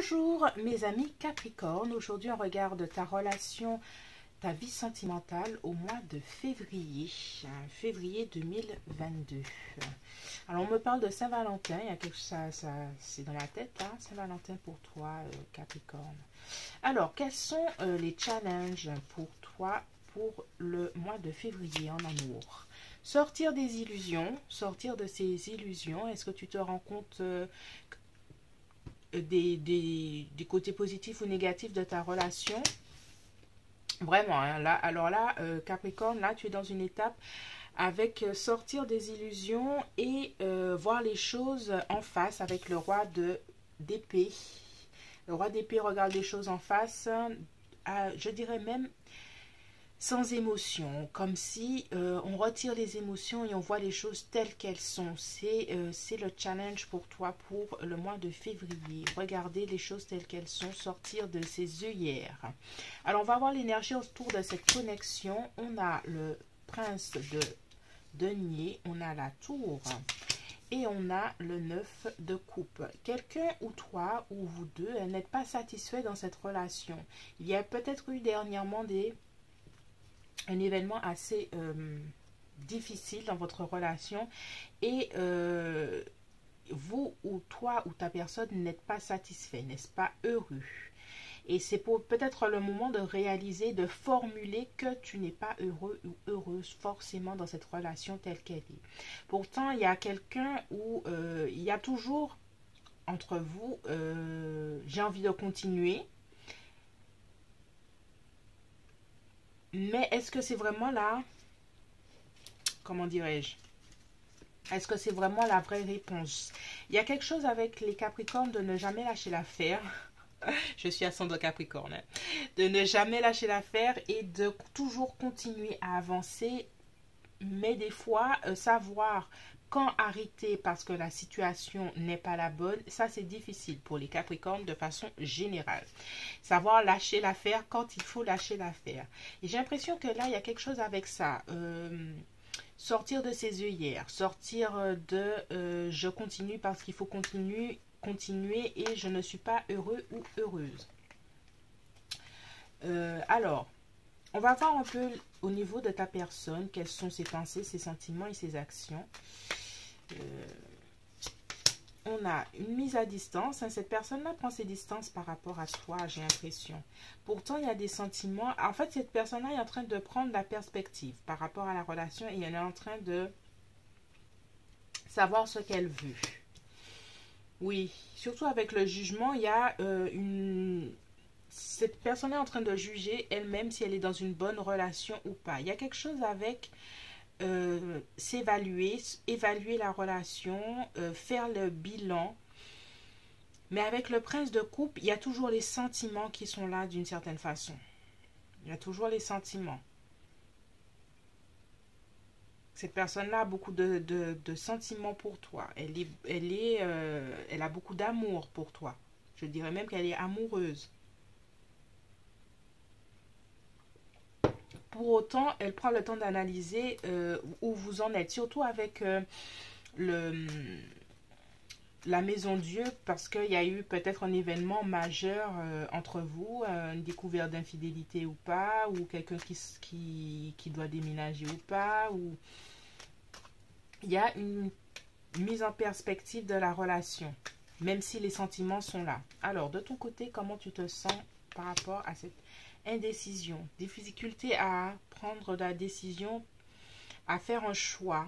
Bonjour mes amis Capricorne, aujourd'hui on regarde ta relation, ta vie sentimentale au mois de février, février 2022. Alors on me parle de Saint-Valentin, il y a quelque chose, c'est dans la tête, hein, Saint-Valentin pour toi Capricorne. Alors quels sont les challenges pour toi pour le mois de février en amour? Sortir des illusions, sortir de ces illusions, est-ce que tu te rends compte des côtés positifs ou négatifs de ta relation? Vraiment, hein, là, alors là, Capricorne, là, tu es dans une étape avec sortir des illusions et voir les choses en face avec le roi d'épée. Le roi d'épée regarde les choses en face, je dirais même sans émotion, comme si on retire les émotions et on voit les choses telles qu'elles sont. C'est le challenge pour toi pour le mois de février. Regardez les choses telles qu'elles sont, sortir de ses œillères. Alors, on va voir l'énergie autour de cette connexion. On a le prince de denier, on a la tour et on a le 9 de coupe. Quelqu'un ou toi ou vous deux n'êtes pas satisfait dans cette relation. Il y a peut-être eu dernièrement un événement assez difficile dans votre relation et vous ou toi ou ta personne n'êtes pas satisfait, n'est-ce pas heureux. Et c'est peut-être le moment de réaliser, de formuler que tu n'es pas heureux ou heureuse forcément dans cette relation telle qu'elle est. Pourtant, il y a quelqu'un où il y a toujours entre vous, j'ai envie de continuer. Mais est-ce que c'est vraiment là, comment dirais-je, est-ce que c'est vraiment la vraie réponse? Il y a quelque chose avec les Capricornes de ne jamais lâcher l'affaire. Je suis ascendant Capricorne. Hein. De ne jamais lâcher l'affaire et de toujours continuer à avancer. Mais des fois, savoir quand arrêter parce que la situation n'est pas la bonne, ça c'est difficile pour les Capricornes de façon générale. Savoir lâcher l'affaire quand il faut lâcher l'affaire. Et j'ai l'impression que là, il y a quelque chose avec ça. Sortir de ses œillères, sortir de je continue parce qu'il faut continuer et je ne suis pas heureux ou heureuse. Alors, on va voir un peu au niveau de ta personne, quelles sont ses pensées, ses sentiments et ses actions. On a une mise à distance. Hein, cette personne-là prend ses distances par rapport à toi, j'ai l'impression. Pourtant, il y a des sentiments. En fait, cette personne-là est en train de prendre la perspective par rapport à la relation et elle est en train de savoir ce qu'elle veut. Oui, surtout avec le jugement, il y a cette personne est en train de juger elle-même si elle est dans une bonne relation ou pas. Il y a quelque chose avec s'évaluer, évaluer la relation, faire le bilan. Mais avec le prince de coupe, il y a toujours les sentiments qui sont là d'une certaine façon. Il y a toujours les sentiments. Cette personne-là a beaucoup de sentiments pour toi. Elle a beaucoup d'amour pour toi. Je dirais même qu'elle est amoureuse. Pour autant, elle prend le temps d'analyser où vous en êtes. Surtout avec la maison Dieu, parce qu'il y a eu peut-être un événement majeur entre vous, une découverte d'infidélité ou pas, ou quelqu'un qui doit déménager ou pas, ou il y a une mise en perspective de la relation, même si les sentiments sont là. Alors, de ton côté, comment tu te sens par rapport à cette indécision, difficulté à prendre la décision, à faire un choix?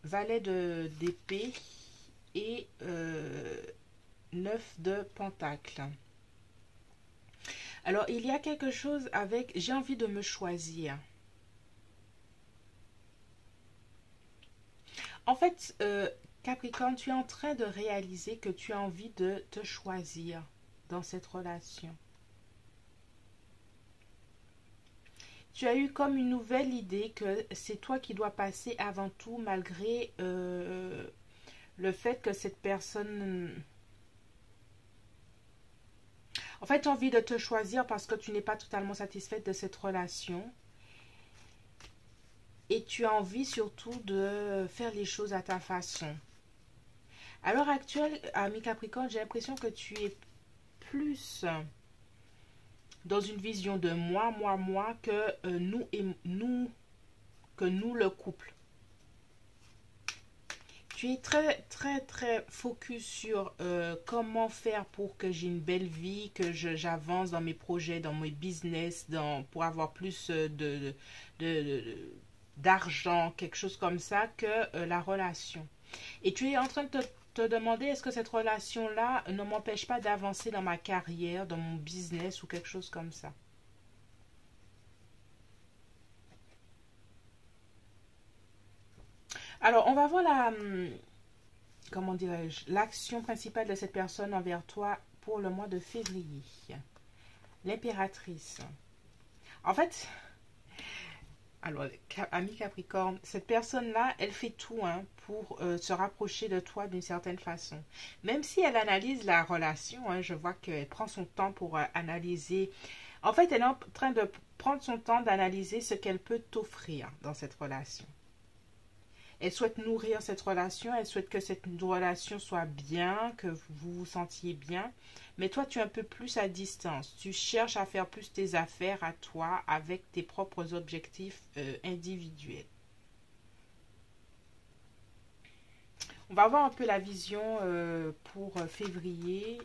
Valet d'épée et 9 de pentacle. Alors, il y a quelque chose avec j'ai envie de me choisir. En fait, Capricorne, tu es en train de réaliser que tu as envie de te choisir dans cette relation. Tu as eu comme une nouvelle idée que c'est toi qui dois passer avant tout, malgré le fait que cette personne... En fait, tu as envie de te choisir parce que tu n'es pas totalement satisfaite de cette relation. Et tu as envie surtout de faire les choses à ta façon. À l'heure actuelle, ami Capricorne, j'ai l'impression que tu es plus dans une vision de moi, que nous, le couple. Tu es très focus sur comment faire pour que j'ai une belle vie, que j'avance dans mes projets, dans mes business, pour avoir plus de- d'argent, quelque chose comme ça, que la relation. Et tu es en train de te demander, est-ce que cette relation-là ne m'empêche pas d'avancer dans ma carrière, dans mon business ou quelque chose comme ça? Alors, on va voir comment dirais-je, l'action principale de cette personne envers toi pour le mois de février. L'impératrice. En fait, alors, ami Capricorne, cette personne-là, elle fait tout hein, pour se rapprocher de toi d'une certaine façon. Même si elle analyse la relation, hein, je vois qu'elle prend son temps pour analyser. En fait, elle est en train de prendre son temps d'analyser ce qu'elle peut t'offrir dans cette relation. Elle souhaite nourrir cette relation, elle souhaite que cette relation soit bien, que vous vous sentiez bien. Mais toi, tu es un peu plus à distance. Tu cherches à faire plus tes affaires à toi avec tes propres objectifs individuels. On va voir un peu la vision pour février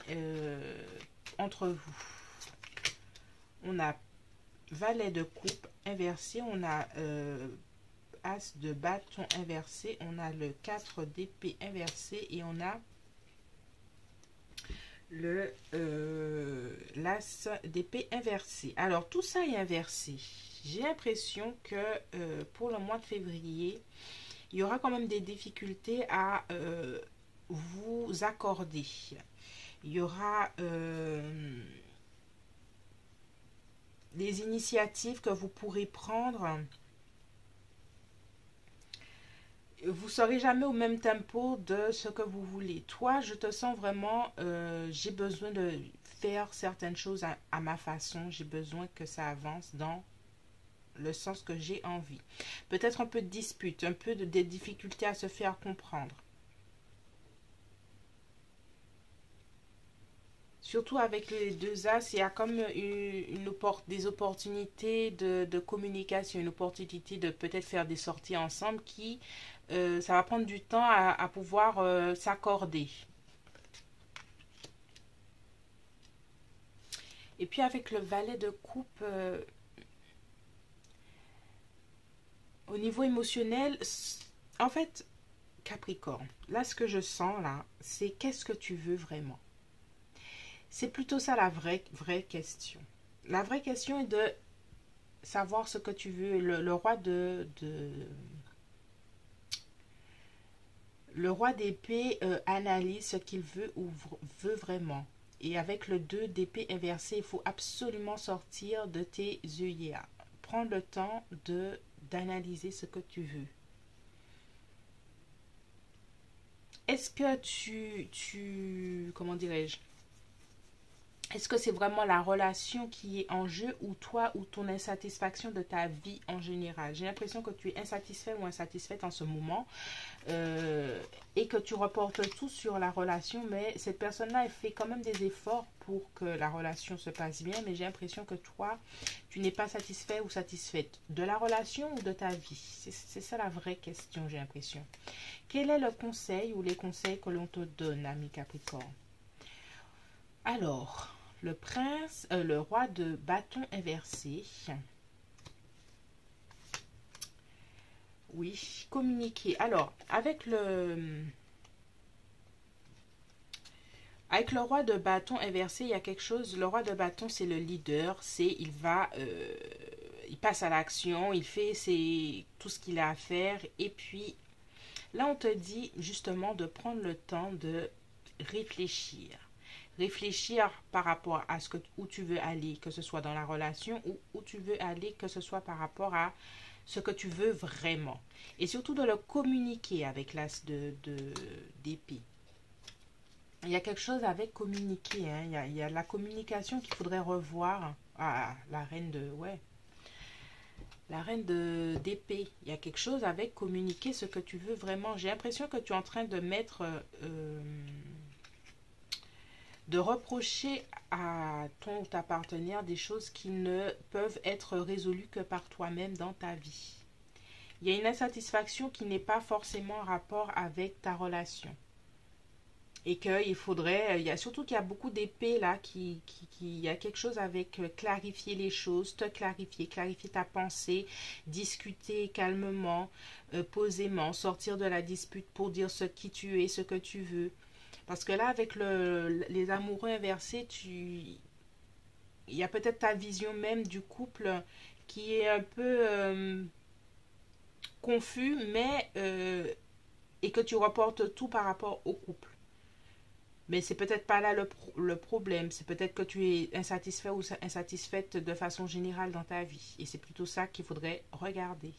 entre vous. On a valet de coupe inversé, on a as de bâton inversé, on a le 4 d'épée inversé et on a le l'as d'épée inversé. Alors tout ça est inversé. J'ai l'impression que pour le mois de février, il y aura quand même des difficultés à vous accorder. Il y aura des initiatives que vous pourrez prendre. Vous ne serez jamais au même tempo de ce que vous voulez. Toi, je te sens vraiment, j'ai besoin de faire certaines choses à ma façon. J'ai besoin que ça avance dans le sens que j'ai envie. Peut-être un peu de dispute, un peu des difficultés à se faire comprendre. Surtout avec les deux as, il y a comme des opportunités de communication, une opportunité de peut-être faire des sorties ensemble qui, ça va prendre du temps à pouvoir s'accorder. Et puis avec le valet de coupe, au niveau émotionnel, en fait, Capricorne, là ce que je sens là, c'est qu'est-ce que tu veux vraiment? C'est plutôt ça la vraie question. La vraie question est de savoir ce que tu veux. Le roi d'épée analyse ce qu'il veut ou veut vraiment. Et avec le 2 d'épée inversé, il faut absolument sortir de tes œillères. Prendre le temps d'analyser ce que tu veux. Est-ce que comment dirais-je? Est-ce que c'est vraiment la relation qui est en jeu ou toi ou ton insatisfaction de ta vie en général? J'ai l'impression que tu es insatisfait ou insatisfaite en ce moment et que tu reportes tout sur la relation, mais cette personne-là, elle fait quand même des efforts pour que la relation se passe bien, mais j'ai l'impression que toi, tu n'es pas satisfait ou satisfaite de la relation ou de ta vie. C'est ça la vraie question, j'ai l'impression. Quel est le conseil ou les conseils que l'on te donne, ami Capricorne? Alors, le prince, le roi de bâton inversé. Oui, communiquer. Alors, avec le roi de bâton inversé, il y a quelque chose. Le roi de bâton, c'est le leader. Il passe à l'action, il fait tout ce qu'il a à faire. Et puis, là, on te dit justement de prendre le temps de réfléchir. Réfléchir par rapport à où tu veux aller, que ce soit dans la relation ou où tu veux aller, que ce soit par rapport à ce que tu veux vraiment. Et surtout de le communiquer avec l'as d'épée. Il y a quelque chose avec communiquer. Hein. Il y a la communication qu'il faudrait revoir. Ah, la reine de... Ouais. La reine d'épée. Il y a quelque chose avec communiquer ce que tu veux vraiment. J'ai l'impression que tu es en train de mettre... de reprocher à ton ou ta partenaire des choses qui ne peuvent être résolues que par toi-même dans ta vie. Il y a une insatisfaction qui n'est pas forcément en rapport avec ta relation. Et qu'il faudrait, il y a surtout qu'il y a beaucoup d'épées là, il y a quelque chose avec clarifier les choses, te clarifier, clarifier ta pensée, discuter calmement, posément, sortir de la dispute pour dire ce qui tu es, ce que tu veux. Parce que là, avec les amoureux inversés, il y a peut-être ta vision même du couple qui est un peu confus, mais et que tu reportes tout par rapport au couple. Mais c'est peut-être pas là le problème. C'est peut-être que tu es insatisfait ou insatisfaite de façon générale dans ta vie. Et c'est plutôt ça qu'il faudrait regarder.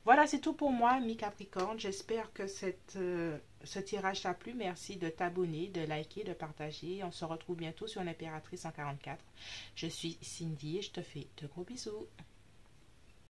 Voilà, c'est tout pour moi, mi Capricorne. J'espère que ce tirage t'a plu. Merci de t'abonner, de liker, de partager. On se retrouve bientôt sur l'Impératrice 144. Je suis Cindy et je te fais de gros bisous.